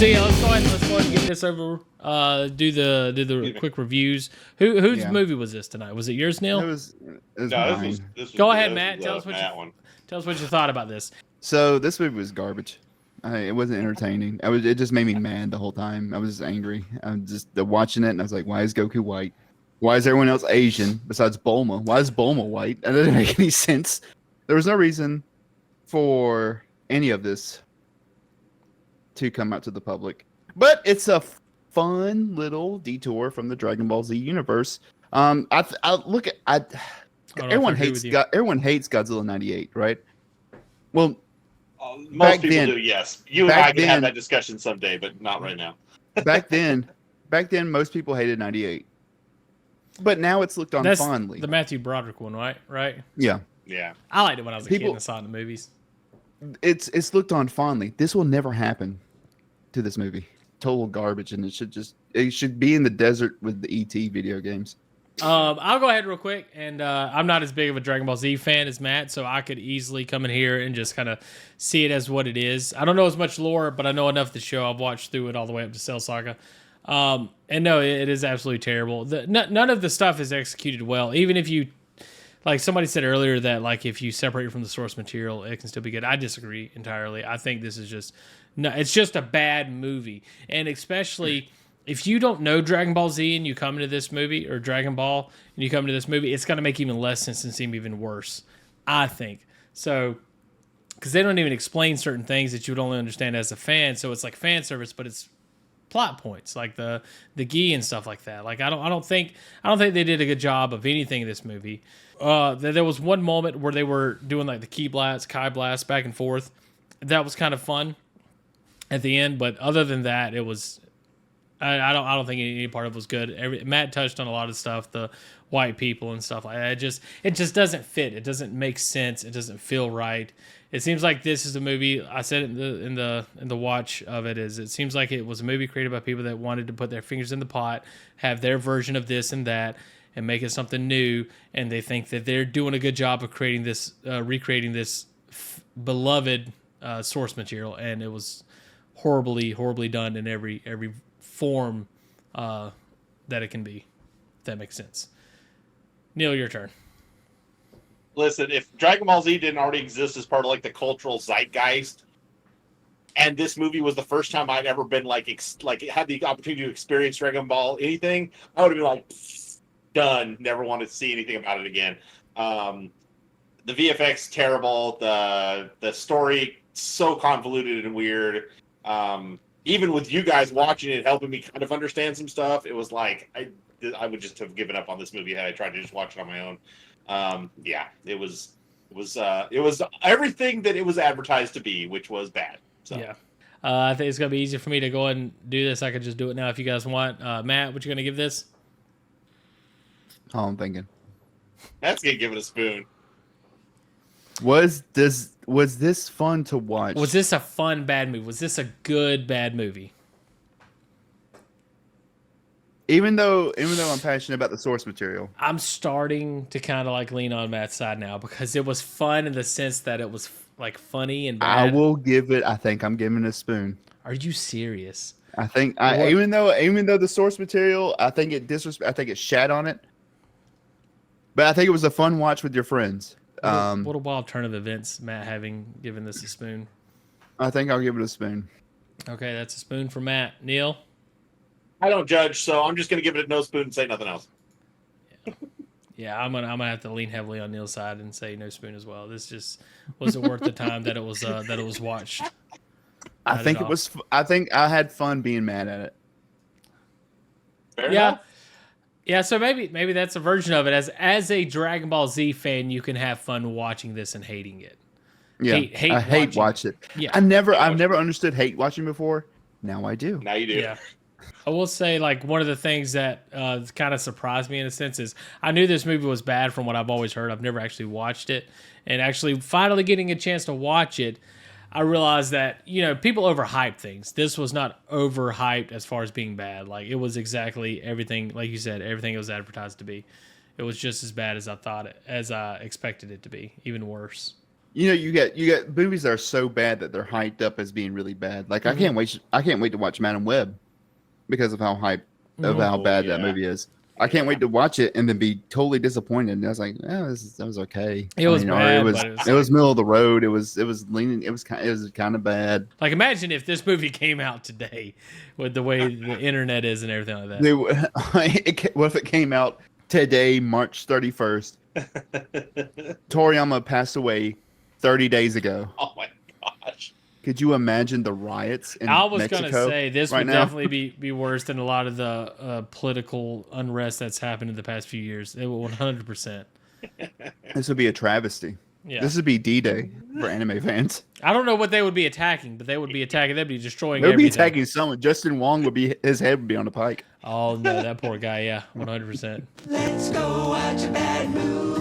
So yeah, let's go ahead and get this over. Do the quick reviews. Whose movie was this tonight? Was it yours, Neil? It was mine. This was Go ahead, this Matt. was, Tell us what you thought about this. So this movie was garbage. It wasn't entertaining. It just made me mad the whole time. I was angry. I was just watching it, and I was like, "Why is Goku white? Why is everyone else Asian besides Bulma? Why is Bulma white?" That didn't make any sense. There was no reason for any of this to come out to the public. But it's a fun little detour from the Dragon Ball Z universe. Everyone hates Godzilla 98, right? Well, most people do, yes. You and I can have then, that discussion someday, but not right now. back then, most people hated 98. But now it's looked on fondly. The Matthew Broderick one, right? Yeah. Yeah. I liked it when I was a kid and saw it in the movies. It's looked on fondly. This will never happen to this movie. Total garbage, and it should be in the desert with the ET video games. I'll go ahead real quick, and I'm not as big of a Dragon Ball Z fan as Matt, so I could easily come in here and just kind of see it as what it is. I don't know as much lore, but I know enough of the show. I've watched through it all the way up to Cell Saga. And no, it is absolutely terrible. None of the stuff is executed well. Even if you, like somebody said earlier, that like if you separate it from the source material, it can still be good. I disagree entirely. I think this is it's just a bad movie, and especially if you don't know Dragon Ball Z and you come into this movie, or Dragon Ball and you come into this movie, it's going to make even less sense and seem even worse, I think. So, because they don't even explain certain things that you would only understand as a fan. So it's like fan service, but it's plot points like the gi and stuff like that. Like I don't think they did a good job of anything in this movie. There was one moment where they were doing like the Kai blast back and forth. That was kind of fun at the end, but other than that, it was. I don't think any part of it was good. Matt touched on a lot of stuff, the white people and stuff like that. It just doesn't fit. It doesn't make sense. It doesn't feel right. It seems like this is a movie. I said it in the watch of it. It seems like it was a movie created by people that wanted to put their fingers in the pot, have their version of this and that, and make it something new. And they think that they're doing a good job of creating this, recreating this beloved source material, and it was horribly done in every form that it can be. If that makes sense. Neil, your turn. Listen, if Dragon Ball Z didn't already exist as part of like the cultural zeitgeist, and this movie was the first time I'd ever been like had the opportunity to experience Dragon Ball anything, I would have been like, done. Never wanted to see anything about it again. The VFX terrible. The story so convoluted and weird. Even with you guys watching it, helping me kind of understand some stuff, it was like I would just have given up on this movie had I tried to just watch it on my own. It was everything that it was advertised to be, which was bad. So. Yeah, I think it's gonna be easier for me to go and do this. I could just do it now if you guys want. Matt, what you gonna give this? Oh, I'm thinking. Matt's gonna give it a spoon. Was this fun to watch? Was this a fun bad movie? Was this a good bad movie? Even though I'm passionate about the source material, I'm starting to kind of like lean on Matt's side now because it was fun in the sense that it was like funny and bad. I will give it. I think I'm giving it a spoon. Are you serious? I think even though the source material, I think it shat on it. But I think it was a fun watch with your friends. What a wild turn of events, Matt having given this a spoon. I think I'll give it a spoon. Okay, that's a spoon for Matt. Neil? I don't judge, so I'm just going to give it a no spoon and say nothing else. Yeah, I'm gonna have to lean heavily on Neil's side and say no spoon as well. This just wasn't worth the time that it was watched. I think it was. I think I had fun being mad at it. Fair enough. Yeah, so maybe that's a version of it. As a Dragon Ball Z fan, you can have fun watching this and hating it. Yeah, I hate watch it. Yeah, I've never understood hate watching before. Now I do. Now you do. Yeah. I will say, like, one of the things that kind of surprised me in a sense is I knew this movie was bad from what I've always heard. I've never actually watched it. And actually finally getting a chance to watch it, I realized that, people overhype things. This was not overhyped as far as being bad. Like, it was exactly everything, like you said, everything it was advertised to be. It was just as bad as I expected it to be, even worse. You know, you get movies that are so bad that they're hyped up as being really bad. Like I can't wait to watch Madam Web because of how how bad that movie is. I can't wait to watch it and then be totally disappointed. And I was like, that was okay. It was bad, it was middle of the road. It was leaning. It was kind of bad. Like, imagine if this movie came out today with the way the internet is and everything like that. What if it came out today, March 31st? Toriyama passed away 30 days ago. Oh my gosh. Could you imagine the riots in I was Mexico going to say this right would now? definitely be worse than a lot of the political unrest that's happened in the past few years. It will 100%. This would be a travesty. Yeah. This would be D-Day for anime fans. I don't know what they would be attacking, but they would be attacking. They'd be destroying They would be everything. attacking someone. Justin Wong his head would be on a pike. Oh, no, that poor guy. Yeah, 100%. Let's go watch a bad movie.